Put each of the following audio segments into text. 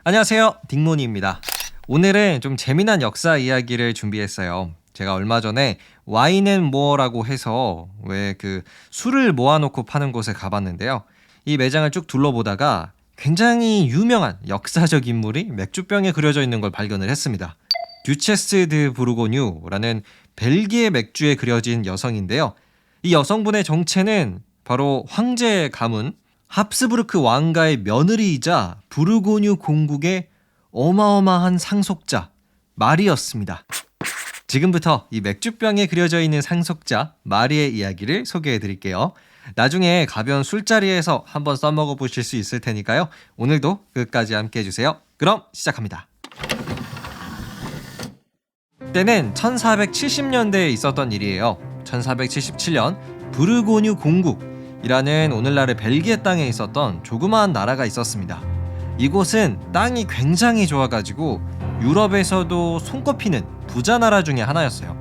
안녕하세요, 딩모니입니다. 오늘은 좀 재미난 역사 이야기를 준비했어요. 제가 얼마 전에 와인앤모어라고 해서 왜 술을 모아놓고 파는 곳에 가봤는데요. 이 매장을 쭉 둘러보다가 굉장히 유명한 역사적 인물이 맥주병에 그려져 있는 걸 발견을 했습니다. 듀체스 드 부르고뉴라는 벨기에 맥주에 그려진 여성인데요. 이 여성분의 정체는 바로 황제 가문 합스부르크 왕가의 며느리이자 부르고뉴 공국의 어마어마한 상속자 마리였습니다. 지금부터 이 맥주병에 그려져 있는 상속자 마리의 이야기를 소개해 드릴게요. 나중에 가벼운 술자리에서 한번 써먹어 보실 수 있을 테니까요. 오늘도 끝까지 함께 해주세요. 그럼 시작합니다. 때는 1470년대에 있었던 일이에요. 1477년 부르고뉴 공국이라는 오늘날의 벨기에 땅에 있었던 조그마한 나라가 있었습니다. 이곳은 땅이 굉장히 좋아가지고 유럽에서도 손꼽히는 부자 나라 중에 하나였어요.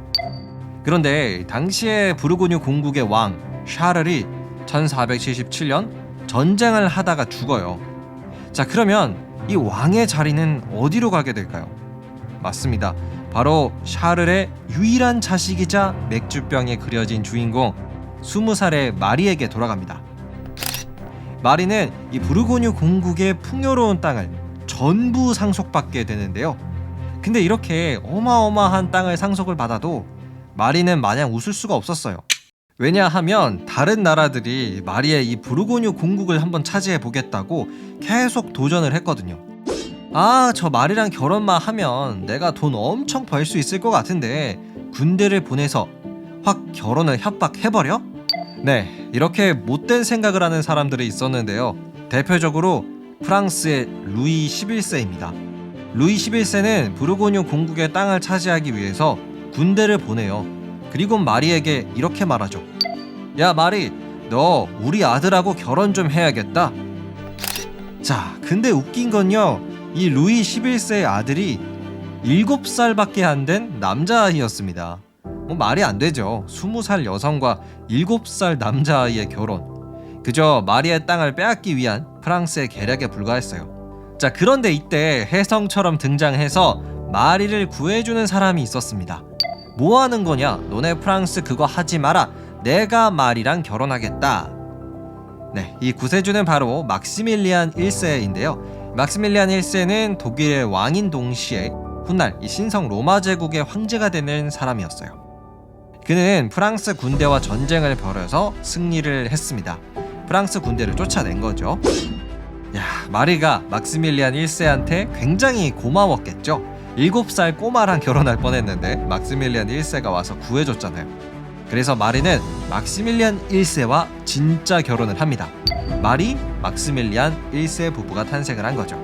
그런데 당시에 부르고뉴 공국의 왕 샤를이 1477년 전쟁을 하다가 죽어요. 자, 그러면 이 왕의 자리는 어디로 가게 될까요? 맞습니다. 바로 샤를의 유일한 자식이자 맥주병에 그려진 주인공 20살의 마리에게 돌아갑니다. 마리는 이 부르고뉴 공국의 풍요로운 땅을 전부 상속받게 되는데요. 근데 이렇게 어마어마한 땅을 상속을 받아도 마리는 마냥 웃을 수가 없었어요. 왜냐하면 다른 나라들이 마리의 이 부르고뉴 공국을 한번 차지해 보겠다고 계속 도전을 했거든요. 저 마리랑 결혼만 하면 내가 돈 엄청 벌 수 있을 것 같은데 군대를 보내서 확 결혼을 협박해버려? 네, 이렇게 못된 생각을 하는 사람들이 있었는데요. 대표적으로 프랑스의 루이 11세입니다. 루이 11세는 부르고뉴 공국의 땅을 차지하기 위해서 군대를 보내요. 그리고 마리에게 이렇게 말하죠. 야, 마리, 너 우리 아들하고 결혼 좀 해야겠다. 자, 근데 웃긴 건요, 이 루이 11세의 아들이 7살밖에 안 된 남자아이였습니다. 말이 안 되죠. 20살 여성과 7살 남자아이의 결혼. 그저 마리의 땅을 빼앗기 위한 프랑스의 계략에 불과했어요. 자, 그런데 이때 혜성처럼 등장해서 마리를 구해주는 사람이 있었습니다. 뭐 하는 거냐? 너네 프랑스 그거 하지 마라. 내가 마리랑 결혼하겠다. 네, 이 구세주는 바로 막시밀리안 1세인데요. 막시밀리안 1세는 독일의 왕인 동시에 훗날 이 신성 로마 제국의 황제가 되는 사람이었어요. 그는 프랑스 군대와 전쟁을 벌여서 승리를 했습니다. 프랑스 군대를 쫓아낸 거죠. 마리가 막시밀리안 1세한테 굉장히 고마웠겠죠. 7살 꼬마랑 결혼할 뻔했는데 막시밀리안 1세가 와서 구해줬잖아요. 그래서 마리는 막시밀리안 1세와 진짜 결혼을 합니다. 마리, 막시밀리안 1세 부부가 탄생을 한 거죠.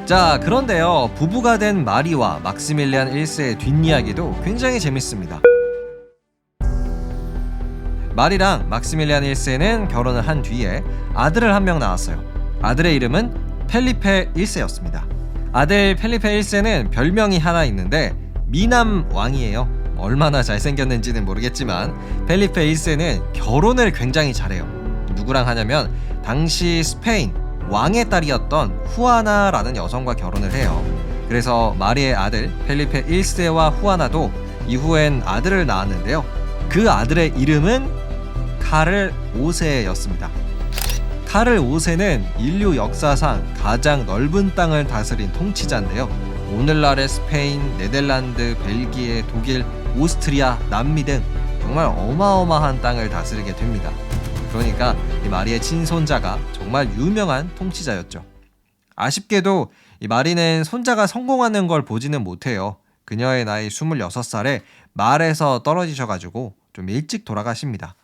자, 그런데요, 부부가 된 마리와 막시밀리안 1세의 뒷이야기도 굉장히 재밌습니다. 마리랑 막시밀리안 1세는 결혼을 한 뒤에 아들을 한 명 낳았어요. 아들의 이름은 펠리페 1세였습니다. 아들 펠리페 1세는 별명이 하나 있는데 미남 왕이에요. 얼마나 잘생겼는지는 모르겠지만 펠리페 1세는 결혼을 굉장히 잘해요. 누구랑 하냐면 당시 스페인 왕의 딸이었던 후아나라는 여성과 결혼을 해요. 그래서 마리의 아들 펠리페 1세와 후아나도 이후엔 아들을 낳았는데요. 그 아들의 이름은 카를 5세였습니다. 카를 5세는 인류 역사상 가장 넓은 땅을 다스린 통치자인데요. 오늘날의 스페인, 네덜란드, 벨기에, 독일, 오스트리아, 남미 등 정말 어마어마한 땅을 다스리게 됩니다. 그러니까 이 마리의 친손자가 정말 유명한 통치자였죠. 아쉽게도 이 마리는 손자가 성공하는 걸 보지는 못해요. 그녀의 나이 26살에 말에서 떨어지셔가지고 좀 일찍 돌아가십니다.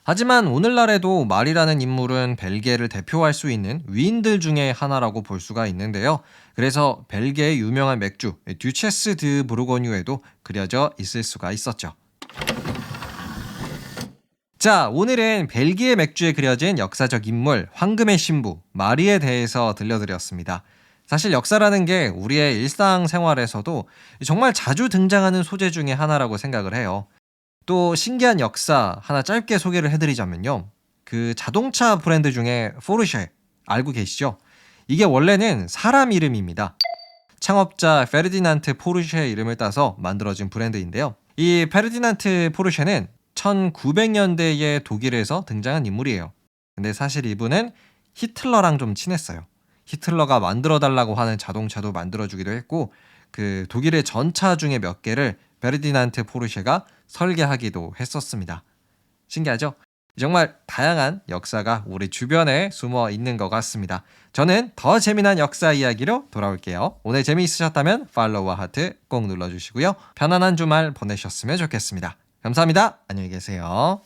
하지만 오늘날에도 마리라는 인물은 벨기에를 대표할 수 있는 위인들 중에 하나라고 볼 수가 있는데요. 그래서 벨기에의 유명한 맥주 듀체스 드 부르고뉴에도 그려져 있을 수가 있었죠. 자, 오늘은 벨기에 맥주에 그려진 역사적 인물 황금의 신부 마리에 대해서 들려드렸습니다. 사실 역사라는 게 우리의 일상생활에서도 정말 자주 등장하는 소재 중에 하나라고 생각을 해요. 또 신기한 역사 하나 짧게 소개를 해드리자면요. 그 자동차 브랜드 중에 포르쉐 알고 계시죠? 이게 원래는 사람 이름입니다. 창업자 페르디난트 포르쉐의 이름을 따서 만들어진 브랜드인데요. 이 페르디난트 포르쉐는 1900년대에 독일에서 등장한 인물이에요. 근데 사실 이분은 히틀러랑 좀 친했어요. 히틀러가 만들어달라고 하는 자동차도 만들어주기도 했고 그 독일의 전차 중에 몇 개를 페르디난트 포르쉐가 설계하기도 했었습니다. 신기하죠? 정말 다양한 역사가 우리 주변에 숨어 있는 것 같습니다. 저는 더 재미난 역사 이야기로 돌아올게요. 오늘 재미있으셨다면 팔로우와 하트 꼭 눌러주시고요. 편안한 주말 보내셨으면 좋겠습니다. 감사합니다. 안녕히 계세요.